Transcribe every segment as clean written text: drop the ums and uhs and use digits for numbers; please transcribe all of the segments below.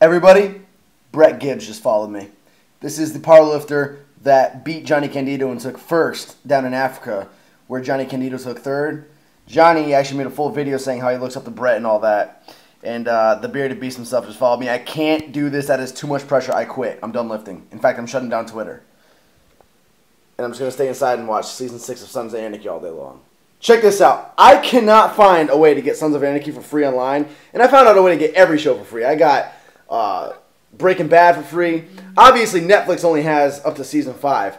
Everybody, Brett Gibbs just followed me. This is the powerlifter that beat Johnny Candido and took first down in Africa, where Johnny Candido took third. Johnny actually made a full video saying how he looks up to Brett and all that. And the bearded beast himself just followed me. I can't do this. That is too much pressure. I quit. I'm done lifting. In fact, I'm shutting down Twitter. And I'm just going to stay inside and watch Season 6 of Sons of Anarchy all day long. Check this out. I cannot find a way to get Sons of Anarchy for free online. And I found out a way to get every show for free. I got Breaking Bad for free. Obviously, Netflix only has up to Season 5.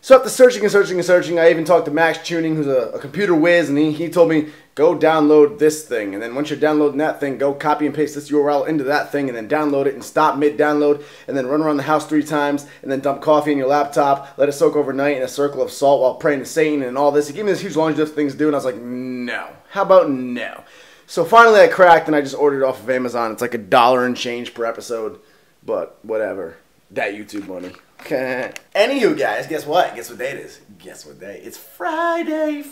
So after searching and searching and searching, I even talked to Max Tuning, who's a computer whiz, and he told me, go download this thing. And then once you're downloading that thing, go copy and paste this URL into that thing, and then download it and stop mid-download, and then run around the house 3 times, and then dump coffee in your laptop, let it soak overnight in a circle of salt while praying to Satan and all this. He gave me this huge laundry list of things to do, and I was like, no. How about no? So finally I cracked, and I just ordered it off of Amazon. It's like $1 and change per episode, but whatever. That YouTube money. Anywho, guys, guess what? Guess what day it is? Guess what day? It's Friday.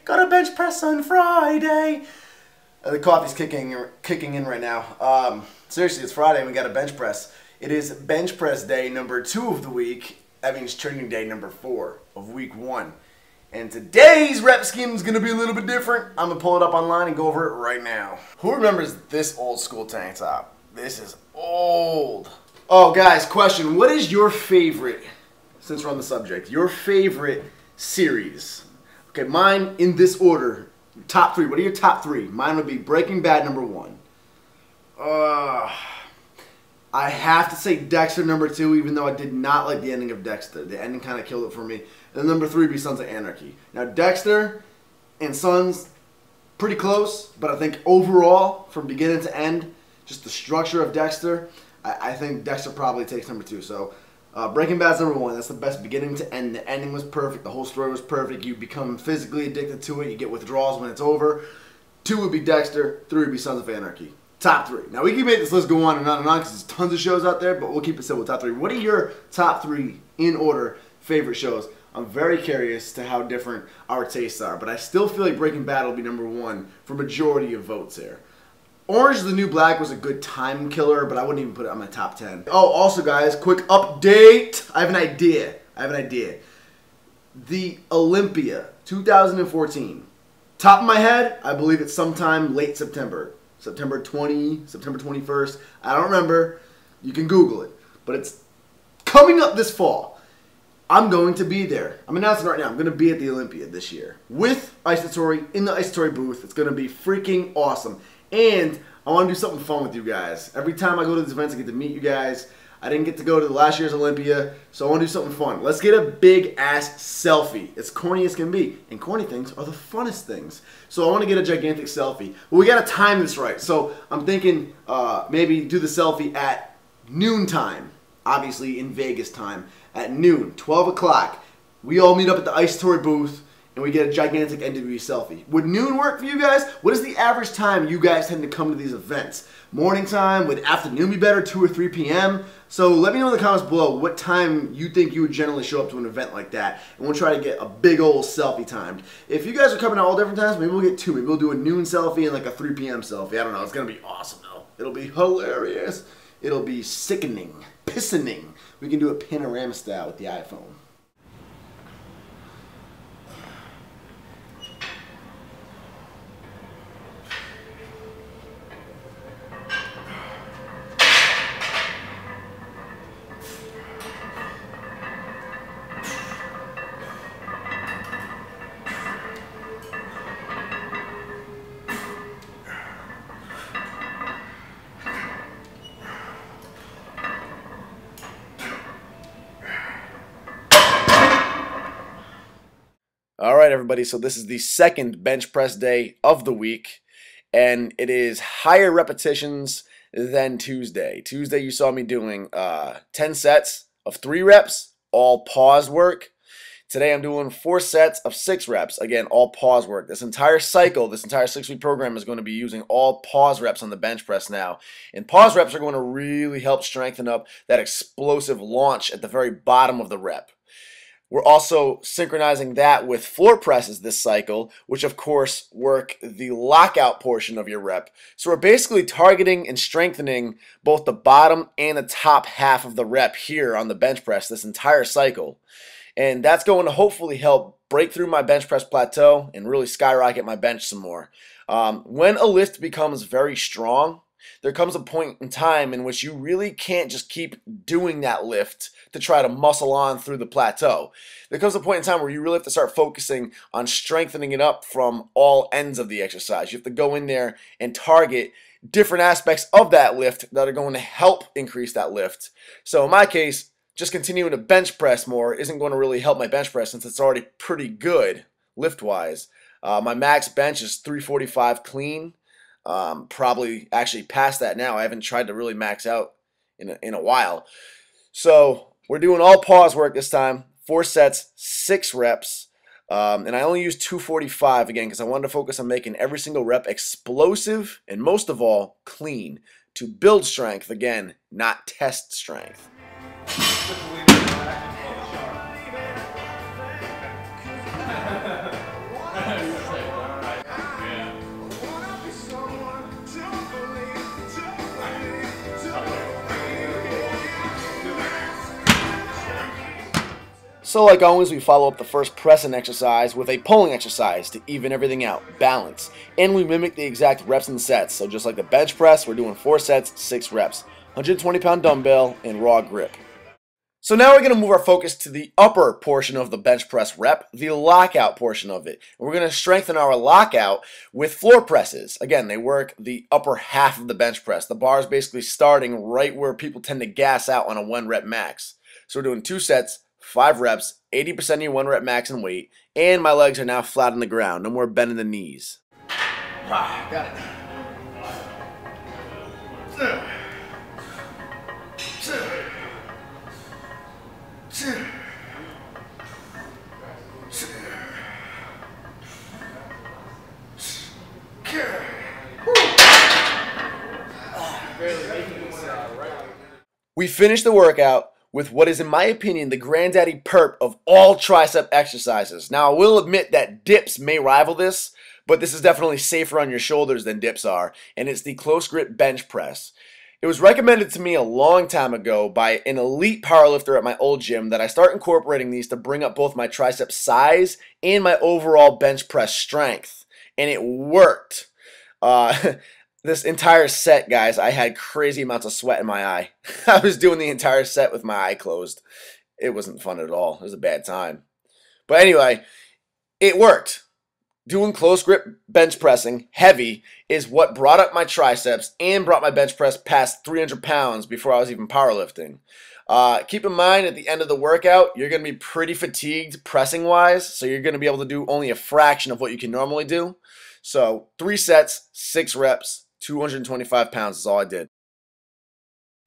Got a bench press on Friday. The coffee's kicking in right now. Seriously, it's Friday and we got a bench press. It is bench press day number 2 of the week. That means training day number 4 of week 1. And today's rep scheme is going to be a little bit different. I'm going to pull it up online and go over it right now. Who remembers this old school tank top? This is old. Oh, guys, question. What is your favorite, since we're on the subject, your favorite series? Okay, mine in this order. Top 3. What are your top 3? Mine would be Breaking Bad number 1. I have to say Dexter number 2, even though I did not like the ending of Dexter. The ending kind of killed it for me. And number 3 would be Sons of Anarchy. Now, Dexter and Sons, pretty close, but I think overall, from beginning to end, just the structure of Dexter, I think Dexter probably takes number 2. So Breaking Bad's number 1. That's the best beginning to end. The ending was perfect. The whole story was perfect. You become physically addicted to it. You get withdrawals when it's over. 2 would be Dexter. 3 would be Sons of Anarchy. Top 3. Now we can make this list go on and on and on because there's tons of shows out there, but we'll keep it simple. Top 3. What are your top 3 in order favorite shows? I'm very curious to how different our tastes are, but I still feel like Breaking Bad will be number 1 for majority of votes here. Orange is the New Black was a good time killer, but I wouldn't even put it on my top 10. Oh, also guys, quick update. I have an idea. The Olympia 2014. Top of my head, I believe it's sometime late September. September 20, September 21st. I don't remember. You can Google it. But it's coming up this fall. I'm going to be there. I'm announcing right now. I'm going to be at the Olympia this year. With Isotory, in the Isotory booth. It's going to be freaking awesome. And I want to do something fun with you guys. Every time I go to these events, I get to meet you guys. I didn't get to go to the last year's Olympia, so I want to do something fun. Let's get a big-ass selfie. As corny as can be. And corny things are the funnest things. So I want to get a gigantic selfie. But we got to time this right. So I'm thinking maybe do the selfie at noontime. Obviously in Vegas time. At noon, 12 o'clock. We all meet up at the Isotory booth. And we get a gigantic NWE selfie. Would noon work for you guys? What is the average time you guys tend to come to these events? Morning time? Would afternoon be better? 2 or 3 p.m.? So let me know in the comments below what time you think you would generally show up to an event like that. And we'll try to get a big old selfie timed. If you guys are coming at all different times, maybe we'll get 2. Maybe we'll do a noon selfie and like a 3 p.m. selfie. I don't know. It's going to be awesome though. It'll be hilarious. It'll be sickening. Pissening. We can do it panorama style with the iPhone. All right, everybody, so this is the second bench press day of the week, and it is higher repetitions than Tuesday. Tuesday, you saw me doing 10 sets of 3 reps, all pause work. Today, I'm doing 4 sets of 6 reps, again, all pause work. This entire cycle, this entire 6-week program is going to be using all pause reps on the bench press now, and pause reps are going to really help strengthen up that explosive launch at the very bottom of the rep. We're also synchronizing that with floor presses this cycle, which of course work the lockout portion of your rep. So we're basically targeting and strengthening both the bottom and the top half of the rep here on the bench press this entire cycle. And that's going to hopefully help break through my bench press plateau and really skyrocket my bench some more. When a lift becomes very strong, there comes a point in time in which you really can't just keep doing that lift to try to muscle on through the plateau. There comes a point in time where you really have to start focusing on strengthening it up from all ends of the exercise. You have to go in there and target different aspects of that lift that are going to help increase that lift. So in my case, just continuing to bench press more isn't going to really help my bench press since it's already pretty good lift-wise. My max bench is 345 clean. Probably actually past that now. I haven't tried to really max out in a while. So we're doing all pause work this time. 4 sets, 6 reps. And I only use 245 again because I wanted to focus on making every single rep explosive and most of all clean to build strength again, not test strength. So like always, we follow up the first pressing exercise with a pulling exercise to even everything out, balance. And we mimic the exact reps and sets. So just like the bench press, we're doing 4 sets, 6 reps. 120-pound dumbbell and raw grip. So now we're going to move our focus to the upper portion of the bench press rep, the lockout portion of it. And we're going to strengthen our lockout with floor presses. Again, they work the upper half of the bench press. The bar is basically starting right where people tend to gas out on a 1 rep max. So we're doing 2 sets, 5 reps, 80% of your 1 rep max in weight, and my legs are now flat on the ground. No more bending the knees. Got it. We finished the workout with what is, in my opinion, the granddaddy perp of all tricep exercises. Now, I will admit that dips may rival this, but this is definitely safer on your shoulders than dips are, and it's the close grip bench press. It was recommended to me a long time ago by an elite powerlifter at my old gym that I start incorporating these to bring up both my tricep size and my overall bench press strength, and it worked. This entire set, guys, I had crazy amounts of sweat in my eye. I was doing the entire set with my eye closed. It wasn't fun at all. It was a bad time. But anyway, it worked. Doing close grip bench pressing, heavy, is what brought up my triceps and brought my bench press past 300 pounds before I was even powerlifting. Keep in mind, at the end of the workout, you're going to be pretty fatigued pressing-wise, so you're going to be able to do only a fraction of what you can normally do. So 3 sets, 6 reps, 225 pounds is all I did.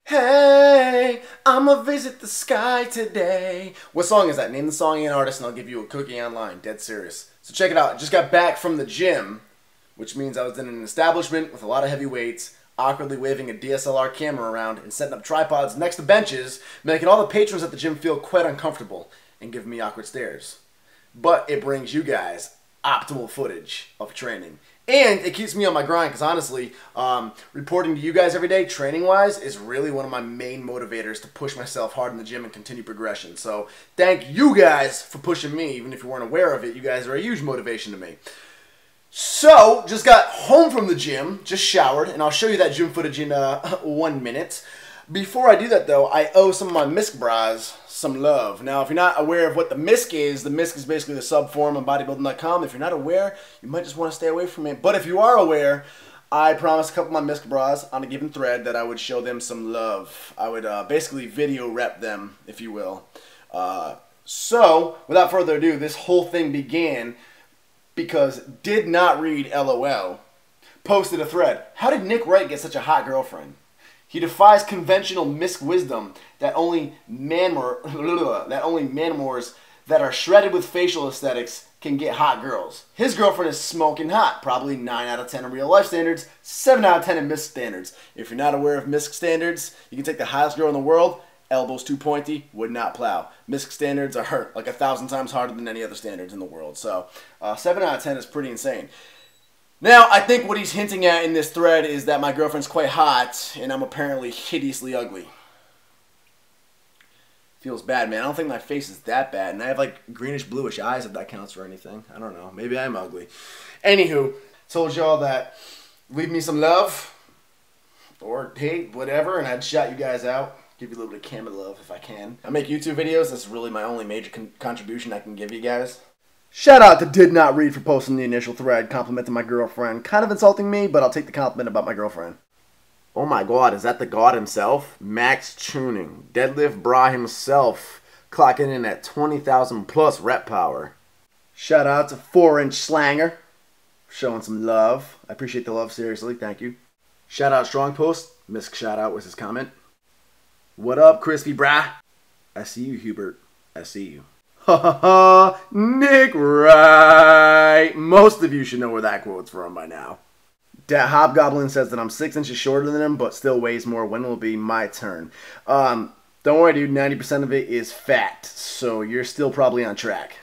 Hey, I'ma visit the sky today. What song is that? Name the song and artist and I'll give you a cookie online. Dead serious. So check it out. I just got back from the gym, which means I was in an establishment with a lot of heavy weights, awkwardly waving a DSLR camera around and setting up tripods next to benches, making all the patrons at the gym feel quite uncomfortable and giving me awkward stares. But it brings you guys optimal footage of training. And it keeps me on my grind because honestly, reporting to you guys every day, training-wise, is really one of my main motivators to push myself hard in the gym and continue progression. So thank you guys for pushing me. Even if you weren't aware of it, you guys are a huge motivation to me. So, just got home from the gym, just showered, and I'll show you that gym footage in 1 minute. Before I do that, though, I owe some of my MISC bras some love. Now, if you're not aware of what the MISC is basically the subform on bodybuilding.com. If you're not aware, you might just want to stay away from it. But if you are aware, I promised a couple of my MISC bras on a given thread that I would show them some love. I would basically video rep them, if you will. So, without further ado, this whole thing began because Did Not Read LOL posted a thread. How did Nick Wright get such a hot girlfriend? He defies conventional MISC wisdom that only manmores that are shredded with facial aesthetics can get hot girls. His girlfriend is smoking hot, probably 9 out of 10 in real life standards, 7 out of 10 in MISC standards. If you're not aware of MISC standards, you can take the hottest girl in the world elbows too pointy, would not plow. MISC standards are like 1,000 times harder than any other standards in the world. So 7 out of 10 is pretty insane. Now, I think what he's hinting at in this thread is that my girlfriend's quite hot, and I'm apparently hideously ugly. Feels bad, man. I don't think my face is that bad, and I have like greenish bluish eyes if that counts for anything. I don't know. Maybe I'm ugly. Anywho, told y'all that leave me some love, or hate, whatever, and I'd shout you guys out. Give you a little bit of camera love if I can. I make YouTube videos. That's really my only major contribution I can give you guys. Shout out to Did Not Read for posting the initial thread complimenting my girlfriend. Kind of insulting me, but I'll take the compliment about my girlfriend. Oh my god, is that the god himself? Max Tuning. Deadlift Bra himself. Clocking in at 20,000 plus rep power. Shout out to 4-inch Slanger. Showing some love. I appreciate the love, seriously. Thank you. Shout out Strong Post. MISC shout out was his comment. What up, Crispy Brah? I see you, Hubert. I see you. Ha ha ha, Nick Wright. Most of you should know where that quote's from by now. Dat Hobgoblin says that I'm 6 inches shorter than him, but still weighs more. When will it be my turn? Don't worry, dude. 90% of it is fat, so you're still probably on track.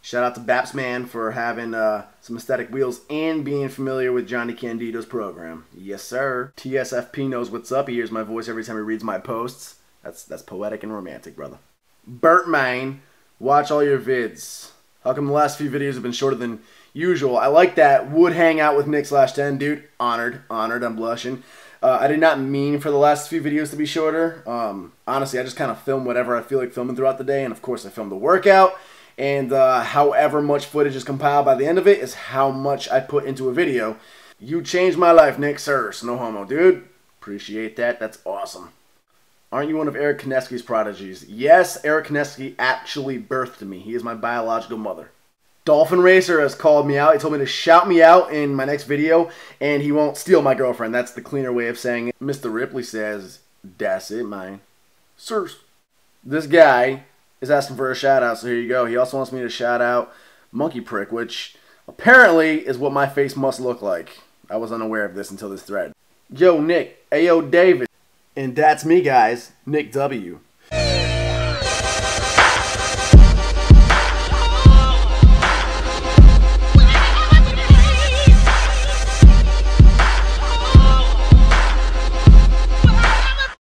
Shout out to Bapsman for having some aesthetic wheels and being familiar with Johnny Candido's program. Yes, sir. TSFP knows what's up. He hears my voice every time he reads my posts. That's poetic and romantic, brother. Bertmane. Watch all your vids. How come the last few videos have been shorter than usual? I like that. Would hang out with Nick/10, dude. Honored. I'm blushing. I did not mean for the last few videos to be shorter. Honestly, I just kind of film whatever I feel like filming throughout the day. And of course, I filmed the workout. And however much footage is compiled by the end of it is how much I put into a video. You changed my life, Nick. Sirs. No homo, dude. Appreciate that. That's awesome. Aren't you one of Eric Kineski's prodigies? Yes, Eric Kineski actually birthed me. He is my biological mother. Dolphin Racer has called me out. He told me to shout me out in my next video, and he won't steal my girlfriend. That's the cleaner way of saying it. Mr. Ripley says, that's it, man. Sirs. This guy is asking for a shout out, so here you go. He also wants me to shout out Monkey Prick, which apparently is what my face must look like. I was unaware of this until this thread. Yo, Nick. Ayo, David. And that's me, guys. Nick W.